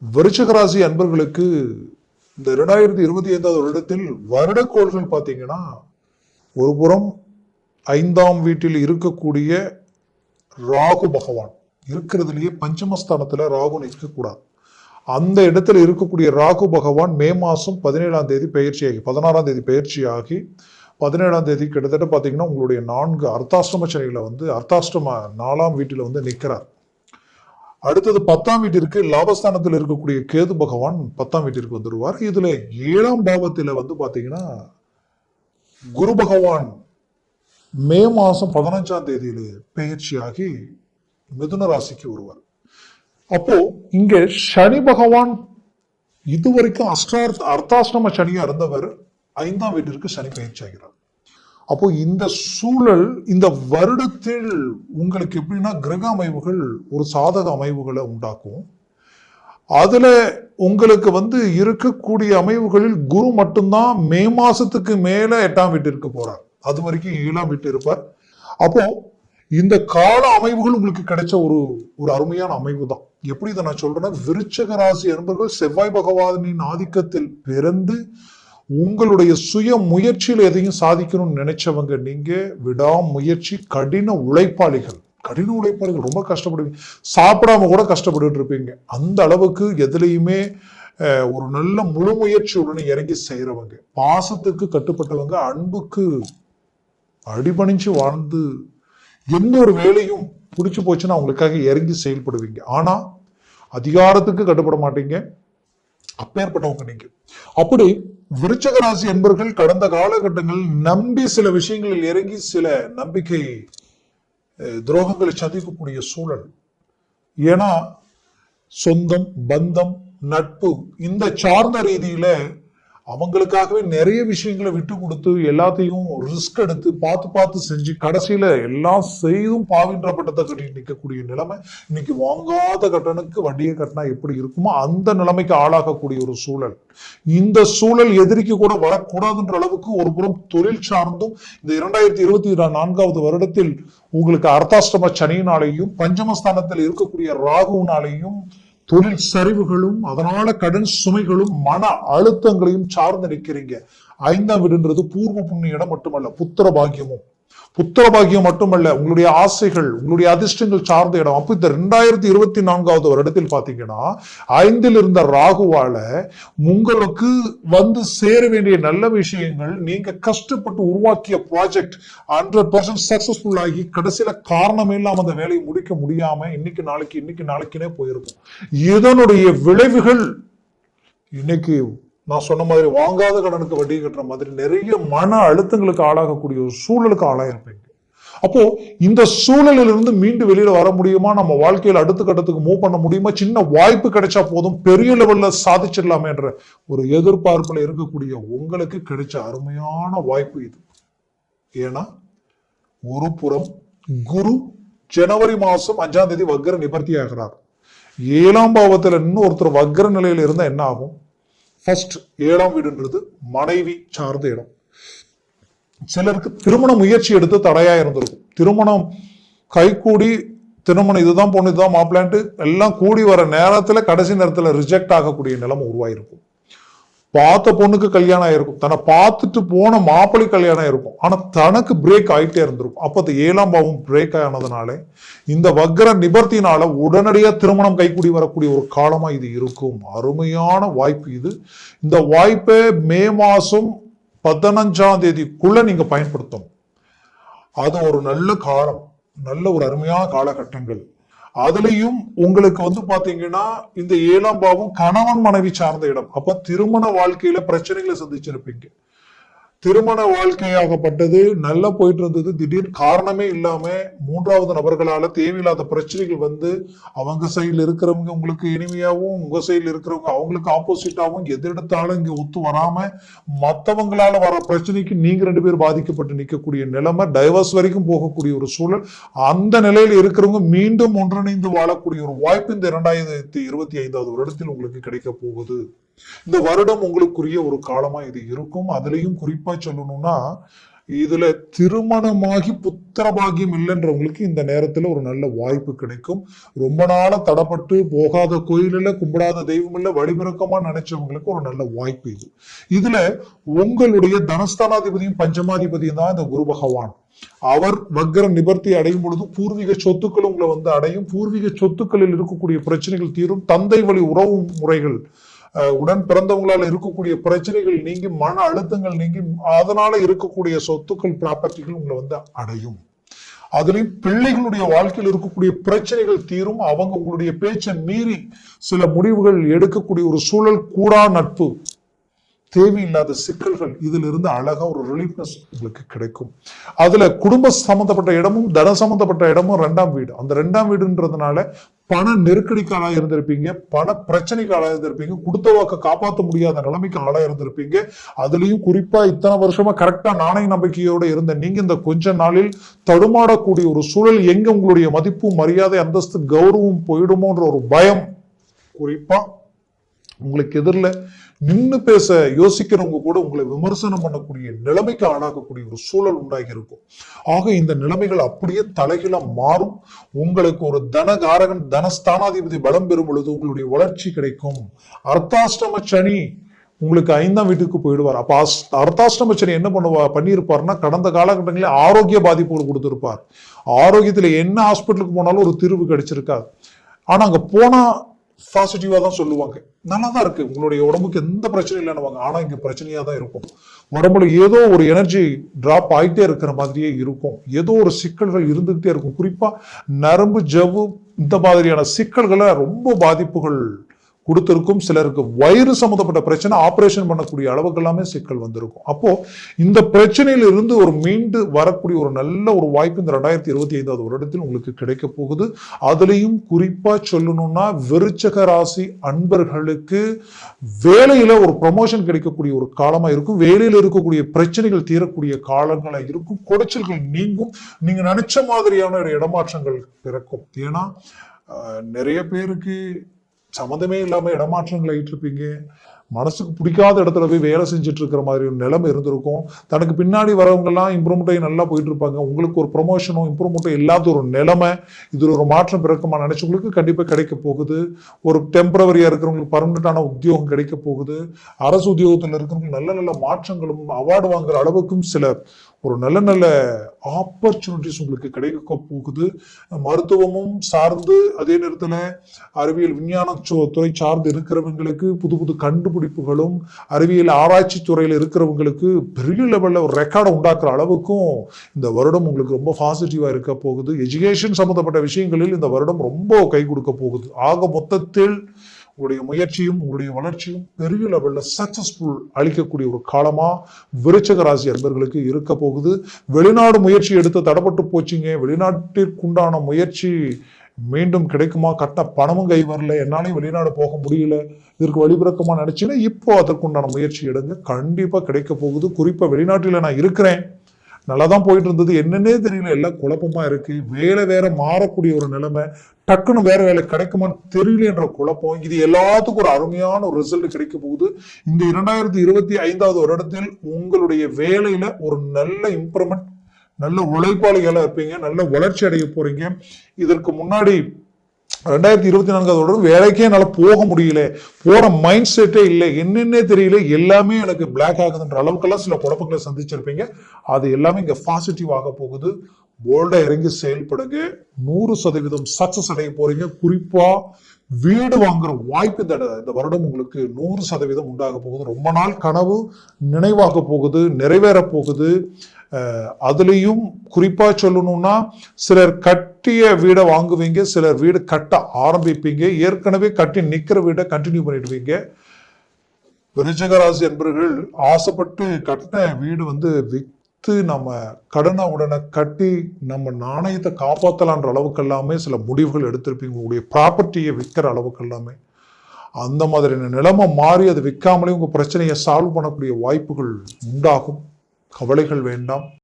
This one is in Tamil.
விருச்சிக ராசி அன்பர்களுக்கு இந்த 2025 வருடத்தில் வருடக்கோள்கள் பார்த்தீங்கன்னா, ஒரு புறம் 5ஆம் வீட்டில் இருக்கக்கூடிய ராகு பகவான் இருக்கிறதுலயே பஞ்சமஸ்தானத்துல ராகு நிற்கக்கூடாது. அந்த இடத்துல இருக்கக்கூடிய ராகு பகவான் மே மாசம் 17ஆம் தேதி பயிற்சியாகி 16ஆம் தேதி பயிற்சியாகி 17ஆம் தேதி கிட்டத்தட்ட பார்த்தீங்கன்னா உங்களுடைய 4 அர்த்தாஷ்டம சனியில அர்த்தாஷ்டம 4ஆம் வீட்டில் நிற்கிறார். அடுத்தது 10ஆம் வீட்டிற்கு லாபஸ்தானத்தில் இருக்கக்கூடிய கேது பகவான் 10ஆம் வீட்டிற்கு வந்துடுவார். இதுல 7ஆம் பாவத்தில் பாத்தீங்கன்னா குரு பகவான் மே மாசம் 15ஆம் தேதியில பயிற்சியாகி மிதுன ராசிக்கு வருவார். அப்போ இங்க சனி பகவான் இதுவரைக்கும் அர்த்தாஷ்டம சனியா இருந்தவர் 5ஆம் வீட்டிற்கு சனி பயிற்சி ஆகிறார். அப்போ இந்த சூழல் இந்த வருடத்தில் உங்களுக்கு எப்படின்னா கிரக அமைவுகள் ஒரு சாதக அமைவுகளை உண்டாக்கும். அதுல உங்களுக்கு இருக்கக்கூடிய அமைவுகளில் குரு மட்டும்தான் மே மாசத்துக்கு மேல 8ஆம் வீட்டிற்கு போறார். அது வரைக்கும் 7ஆம் வீட்டு இருப்பார். அப்போ இந்த கால அமைவுகள் உங்களுக்கு கிடைச்ச ஒரு அருமையான அமைவு தான். எப்படி இதை நான் சொல்றேன்னா, விருச்சிக ராசி அன்பர்கள் செவ்வாய் பகவானின் ஆதிக்கத்தில் பிறந்து உங்களுடைய சுய முயற்சியில் எதையும் சாதிக்கணும்னு நினைச்சவங்க நீங்க. விடாமுயற்சி, கடின உழைப்பாளிகள் ரொம்ப கஷ்டப்படுவீங்க. சாப்பிடாம கூட கஷ்டப்பட்டு இருப்பீங்க. அந்த அளவுக்கு எதுலையுமே ஒரு நல்ல முழு முயற்சியுடன் இறங்கி செய்யறவங்க, பாசத்துக்கு கட்டுப்பட்டவங்க, அன்புக்கு அடிபணிஞ்சு வாழ்ந்து எந்த ஒரு வேலையும் பிடிச்சு போச்சுன்னா அவங்களுக்காக இறங்கி செயல்படுவீங்க. ஆனா அதிகாரத்துக்கு கட்டுப்பட மாட்டீங்க. அப்பேற்பட்டவங்க நீங்க. அப்படி விருச்சிக ராசி என்பர்கள் கடந்த காலகட்டங்களில் நம்பி சில விஷயங்களில் இறங்கி சில நம்பிக்கை துரோகங்களை சந்திக்கக்கூடிய சூழல். ஏன்னா சொந்தம், பந்தம், நட்பு இந்த சார்ந்த ரீதியில அவங்களுக்காகவே நிறைய விஷயங்களை விட்டு கொடுத்து எல்லாத்தையும் ரிஸ்க் எடுத்து பார்த்து செஞ்சு கடைசியில எல்லாம் செய்தும் பாவின்ற பட்டத்தை கட்டி நிற்கக்கூடிய நிலைமை. இன்னைக்கு வாங்காத கடனுக்கு வட்டியை கட்டினா எப்படி இருக்குமோ அந்த நிலைமைக்கு ஆளாகக்கூடிய ஒரு சூழல். இந்த சூழல் எதிரிக்கு கூட வரக்கூடாதுன்ற அளவுக்கு ஒரு புறம் தொழில் சார்ந்தும் இந்த 2024வது வருடத்தில் உங்களுக்கு அர்த்தாஷ்டம சனியினாலேயும் பஞ்சமஸ்தானத்தில் இருக்கக்கூடிய ராகுனாலேயும் தொழில் சரிவுகளும் அதனால கடன் சுமைகளும் மன அழுத்தங்களையும் சார்ந்து நிற்கிறீங்க. 5ஆம் வீடுன்றது பூர்வ புண்ணிய இடம் மட்டுமல்ல, புத்திர பாக்கியம் மட்டுமல்ல, உங்களுடைய ஆசைகள், உங்களுடைய அதிர்ஷ்டங்கள் சார்ந்த இடம். அப்ப இந்த 2024வது வருடத்தில் பாத்தீங்கன்னா 5ல் இருந்த ராகுவால உங்களுக்கு சேர வேண்டிய நல்ல விஷயங்கள், நீங்க கஷ்டப்பட்டு உருவாக்கிய ப்ராஜெக்ட் 100% சக்சஸ்ஃபுல் ஆகி கடைசியில காரணமே இல்லாம அந்த வேலையை முடிக்க முடியாம இன்னைக்கு நாளைக்குனே போயிருக்கும். இதனுடைய விளைவுகள் இன்னைக்கு நான் சொன்ன மாதிரி வாங்காத கடனுக்கு வட்டி கட்டுற மாதிரி நிறைய மன அழுத்தங்களுக்கு ஆளாகக்கூடிய ஒரு சூழலுக்கு ஆளாயிருப்பீங்க. அப்போ இந்த சூழலில் இருந்து மீண்டு வெளியில வர முடியுமா? நம்ம வாழ்க்கையில் அடுத்த கட்டத்துக்கு மூவ் பண்ண முடியுமா? சின்ன வாய்ப்பு கிடைச்சா போதும் பெரிய லெவல்ல சாதிச்சிடலாமேன்ற ஒரு எதிர்பார்ப்புல இருக்கக்கூடிய உங்களுக்கு கிடைச்ச அருமையான வாய்ப்பு இது. ஏன்னா ஒரு புறம் குரு ஜனவரி மாசம் 5ஆம் தேதி வக்ர நிவர்த்தி ஆகிறார். 7ஆம் பாவத்துல இன்னும் ஒருத்தர் வக்ர நிலையில இருந்தா என்ன ஆகும்? ஃபர்ஸ்ட் 7ஆம் வீடுன்றது மனைவி சார்ந்த இடம். சிலருக்கு திருமண முயற்சி எடுத்து தடையா இருந்திருக்கும். திருமணம் கைகூடி திருமணம் இதுதான் பொண்ணு இதுதான் மாப்பிள்ளான்ட்டு எல்லாம் கூடி வர நேரத்துல கடைசி நேரத்துல ரிஜெக்ட் ஆகக்கூடிய நிலைமை உருவாயிருக்கும். பார்த்த பொண்ணுக்கு கல்யாணம் ஆயிருக்கும், தன்னை பார்த்துட்டு போன மாப்பிள்ளை கல்யாணம் இருக்கும், ஆனா தனக்கு பிரேக் ஆயிட்டே இருந்திருக்கும். அப்ப 7ஆம் பாவம் பிரேக் ஆனதுனால இந்த வக்ர நிபர்த்தினால உடனடியா திருமணம் கைக்கூடி வரக்கூடிய ஒரு காலமா இது இருக்கும். அருமையான வாய்ப்பு இது. இந்த வாய்ப்பை மே மாசம் 15ஆம் தேதிக்குள்ள நீங்க பயன்படுத்தணும். அது ஒரு நல்ல காலம், நல்ல ஒரு அருமையான காலகட்டங்கள். அதுலயும் உங்களுக்கு பாத்தீங்கன்னா இந்த 7ஆம் பாவம் கணவன் மனைவி சார்ந்த இடம். அப்ப திருமண வாழ்க்கையில பிரச்சனைகளை சந்திச்சிருப்பீங்க. திருமண வாழ்க்கையாகப்பட்டது நல்லா போயிட்டு இருந்தது, திடீர்னு காரணமே இல்லாம 3வது நபர்களால தேவையில்லாத பிரச்சனைகள் அவங்க சைட்ல இருக்கிறவங்க உங்களுக்கு இனிமையாவும், உங்க சைட்ல இருக்கிறவங்க அவங்களுக்கு ஆப்போசிட்டாவும் எதிர்த்தாலும் இங்க ஒத்து வராம மற்றவங்களால வர பிரச்சனைக்கு நீங்க 2 பேர் பாதிக்கப்பட்டு நிற்கக்கூடிய நிலைமை, டைவர்ஸ் வரைக்கும் போகக்கூடிய ஒரு சூழல். அந்த நிலையில இருக்கிறவங்க மீண்டும் ஒன்றிணைந்து வாழக்கூடிய ஒரு வாய்ப்பு இந்த 2025வது வருடத்தில் உங்களுக்கு கிடைக்க போகுது. இந்த வருடம் உங்களுக்குரிய ஒரு காலமா இது இருக்கும். அதுலயும் குறிப்பா சொல்லணும்னா இதுல திருமணமாகி புத்திர பாக்கியம் இல்லைன்றவங்களுக்கு இந்த நேரத்துல ஒரு நல்ல வாய்ப்பு கிடைக்கும். ரொம்ப நாளா தடப்பட்டு போகாத கோயில் இல்ல, கும்பிடாத தெய்வம் இல்ல, வழிபிறக்கமா நினைச்சவங்களுக்கு ஒரு நல்ல வாய்ப்பு இது. இதுல உங்களுடைய தனஸ்தானாதிபதியும் பஞ்சமாதிபதியும் தான் இந்த குரு பகவான். அவர் வக்ர நிவர்த்தி அடையும் பொழுது பூர்வீக சொத்துக்கள் உங்களை அடையும். பூர்வீக சொத்துக்களில் இருக்கக்கூடிய பிரச்சனைகள் தீரும். தந்தை வழி உறவு முறைகள், உடன் பிறந்தவங்களால இருக்கக்கூடிய பிரச்சனைகள் நீங்கி, மன அழுத்தங்கள் நீங்கி, அதனால இருக்கக்கூடிய சொத்துக்கள் ப்ராப்பர்ட்டிகள் உங்களை அடையும். அதுலயும் பிள்ளைகளுடைய வாழ்க்கையில் இருக்கக்கூடிய பிரச்சனைகள் தீரும். அவங்க உங்களுடைய பேச்சை மீறி சில முடிவுகள் எடுக்கக்கூடிய ஒரு சூழல், கூடா நட்பு, தேவையில்லாத சிக்கல்கள், இதுல இருந்து அழகா ஒரு ரிலீஃப்னஸ் உங்களுக்கு கிடைக்கும். அதுல குடும்ப சம்பந்தப்பட்ட இடமும் தன சம்பந்தப்பட்ட இடமும் 2ஆம் வீடு. அந்த 2ஆம் வீடுன்றதுனால பண நெருக்கடிக்கு ஆளாக இருந்திருப்பீங்க, பண பிரச்சனைக்கு ஆளாக இருந்திருப்பீங்க, கொடுத்த வாக்க காப்பாற்ற முடியாத நிலைமைக்கு ஆளாக இருந்திருப்பீங்க. அதுலயும் குறிப்பா இத்தனை வருஷமா கரெக்டா நாணய நம்பிக்கையோட இருந்த நீங்க இந்த கொஞ்ச நாளில் தடுமாடக்கூடிய ஒரு சூழல், எங்க உங்களுடைய மதிப்பு, மரியாதை, அந்தஸ்து, கௌரவம் போயிடுமோன்ற ஒரு பயம், குறிப்பா உங்களுக்கு எதிரில் நின்று பேச யோசிக்கிறவங்க கூட உங்களை விமர்சனம் பண்ணக்கூடிய நிலைமைக்கு ஆளாகக்கூடிய ஒரு சூழல் உண்டாகி இருக்கும். ஆக இந்த நிலைமைகள் அப்படியே தலைகீழ மாறும். உங்களுக்கு ஒரு தனகாரகன், தனஸ்தானாதிபதி பலம் பெறும் பொழுது உங்களுடைய வளர்ச்சி கிடைக்கும். அர்த்தாஷ்டம சனி உங்களுக்கு 5ஆம் வீட்டுக்கு போயிடுவார். அப்ப அர்த்தாஷ்டம சனி என்ன பண்ணியிருப்பார்னா, கடந்த காலகட்டங்களில் ஆரோக்கிய பாதிப்புகள் கொடுத்திருப்பார். ஆரோக்கியத்துல என்ன ஹாஸ்பிட்டலுக்கு போனாலும் ஒரு தீர்வு கிடைச்சிருக்காது. ஆனா அங்க போனா பாசிட்டிவா தான் சொல்லுவாங்க, நல்லா தான் இருக்கு, உங்களுடைய உடம்புக்கு எந்த பிரச்சனையும் இல்லைன்னு. ஆனா இங்க பிரச்சனையா தான் இருக்கும். உடம்புல ஏதோ ஒரு எனர்ஜி டிராப் ஆகிட்டே இருக்கிற மாதிரியே இருக்கும். ஏதோ ஒரு சிக்கல்கள் இருந்துகிட்டே இருக்கும். குறிப்பா நரம்பு, ஜவ்வு, இந்த மாதிரியான சிக்கல்களை ரொம்ப பாதிப்புகள் கொடுத்திருக்கும். சிலருக்கு வயிறு சம்பந்தப்பட்ட பிரச்சனை, ஆபரேஷன் பண்ணக்கூடிய அளவுக்கு எல்லாமே சிக்கல் வந்திருக்கும். அப்போ இந்த பிரச்சனையில இருந்து ஒரு மீண்டு வரக்கூடிய ஒரு நல்ல ஒரு வாய்ப்பு இந்த 2025 வருடத்தில் உங்களுக்கு கிடைக்க போகுது. அதுலயும் குறிப்பா சொல்லணும்னா, விருச்சக ராசி அன்பர்களுக்கு வேலையில ஒரு ப்ரமோஷன் கிடைக்கக்கூடிய ஒரு காலமா இருக்கும். வேலையில இருக்கக்கூடிய பிரச்சனைகள் தீரக்கூடிய காலங்களா இருக்கும். குடைச்சல்கள் நீங்கும். நீங்க நினைச்ச மாதிரியான ஒரு இடமாற்றங்கள் பிறக்கும். ஏன்னா நிறைய பேருக்கு சம்மந்தமே இல்லாம இடமாற்றங்கள் ஆகிட்டு இருப்பீங்க. மனசுக்கு பிடிக்காத இடத்துல போய் வேலை செஞ்சுட்டு இருக்கிற மாதிரி ஒரு நிலைமை இருந்திருக்கும். தனக்கு பின்னாடி வரவங்க எல்லாம் இம்ப்ரூவ்மெண்ட் நல்லா போயிட்டு இருப்பாங்க. உங்களுக்கு ஒரு ப்ரொமோஷனும் இம்ப்ரூவ்மெண்ட்டும் இல்லாத ஒரு நிலைமை, இதுல ஒரு மாற்றம் பிறக்குமா நினைச்சவங்களுக்கு கண்டிப்பா கிடைக்க போகுது. ஒரு டெம்பரவரியா இருக்கிறவங்களுக்கு பர்மனண்டான உத்தியோகம் கிடைக்க போகுது. அரசு உத்தியோகத்தில் இருக்கிறவங்களுக்கு நல்ல நல்ல மாற்றங்களும் அவார்டு வாங்குற அளவுக்கும் சில ஒரு நல்ல நல்ல ஆப்பர்ச்சுனிட்டிஸ் உங்களுக்கு கிடைக்க போகுது. மருத்துவமும் சார்ந்து, அதே நேரத்தில் அறிவியல் விஞ்ஞான துறை சார்ந்து இருக்கிறவங்களுக்கு புது புது கண்டுபிடிப்புகளும், அறிவியல் ஆராய்ச்சி துறையில் இருக்கிறவங்களுக்கு பெரிய லெவலில் ஒரு ரெக்கார்டை உண்டாக்குற அளவுக்கும் இந்த வருடம் உங்களுக்கு ரொம்ப பாசிட்டிவா இருக்க போகுது. எஜுகேஷன் சம்பந்தப்பட்ட விஷயங்களில் இந்த வருடம் ரொம்ப கை கொடுக்க போகுது. ஆக மொத்தத்தில் உங்களுடைய முயற்சியும் உங்களுடைய வளர்ச்சியும் பெரிய லெவலில் சக்சஸ்ஃபுல் அளிக்கக்கூடிய ஒரு காலமா விருச்சக ராசி அன்பர்களுக்கு இருக்க போகுது. வெளிநாடு முயற்சி எடுத்து தடப்பட்டு போச்சுங்க. வெளிநாட்டிற்குண்டான முயற்சி மீண்டும் கிடைக்குமா? கட்ட பணமும் கை வரல, என்னாலையும் வெளிநாடு போக முடியல, இதற்கு வழிபிறக்கமா நினைச்சுன்னா இப்போ அதற்குண்டான முயற்சி எடுங்க, கண்டிப்பா கிடைக்க போகுது. குறிப்பா வெளிநாட்டில நான் இருக்கிறேன், நல்லாதான் போயிட்டு இருந்தது, என்னன்னே தெரியல, எல்லாம் குழப்பமா இருக்கு, வேலை வேற மாறக்கூடிய ஒரு நிலைமை, டக்குன்னு வேற வேலை கிடைக்குமான்னு தெரியல என்ற குழப்பம், இது எல்லாத்துக்கும் ஒரு அருமையான ஒரு ரிசல்ட் கிடைக்க போகுது. இந்த 2025 வருடத்தில் உங்களுடைய வேலையில ஒரு நல்ல இம்ப்ரூவ்மெண்ட், நல்ல உழைப்பாளிகளா இருப்பீங்க, நல்ல வளர்ச்சி அடைய போறீங்க. இதற்கு முன்னாடி 2024 வருடம் வேலைக்கே என்னால போக முடியல, போற மைண்ட் செட்டே இல்லை, என்னன்னே தெரியல, எல்லாமே எனக்கு பிளாக் ஆகுதுன்ற அளவுக்கெல்லாம் சில குழப்பங்களை சந்திச்சிருப்பீங்க. அது எல்லாமே இங்க பாசிட்டிவ் ஆக போகுது. போல்டா இறங்கி செயல்படுங்க, 100% சக்சஸ் அடைய போறீங்க. குறிப்பா வீடு வாங்குற வாய்ப்பு இந்த வருடம் உங்களுக்கு 100% உண்டாக போகுது. ரொம்ப நாள் கனவு நினைவாக போகுது, நிறைவேற போகுது. அதுலயும் குறிப்பா சொல்லணும்னா, சிலர் கட்டிய வீடை வாங்குவீங்க, சிலர் வீடு கட்ட ஆரம்பிப்பீங்க, ஏற்கனவே கட்டி நிக்கிற வீடை கண்டினியூ பண்ணிடுவீங்க. விருச்சிக ராசி என்பவர்கள் ஆசைப்பட்டு கட்டின வீடு வித்து நம்ம கடனை உடனே கட்டி நம்ம நாணயத்தை காப்பாற்றலான்ற அளவுக்கு எல்லாமே சில முடிவுகள் எடுத்திருப்பீங்க. உங்களுடைய ப்ராப்பர்ட்டியை விற்கிற அளவுக்கு எல்லாமே அந்த மாதிரியான நிலைமை மாறி அது விற்காமலே உங்க பிரச்சனையை சால்வ் பண்ணக்கூடிய வாய்ப்புகள் உண்டாகும். கவலைகள் வேண்டாம்.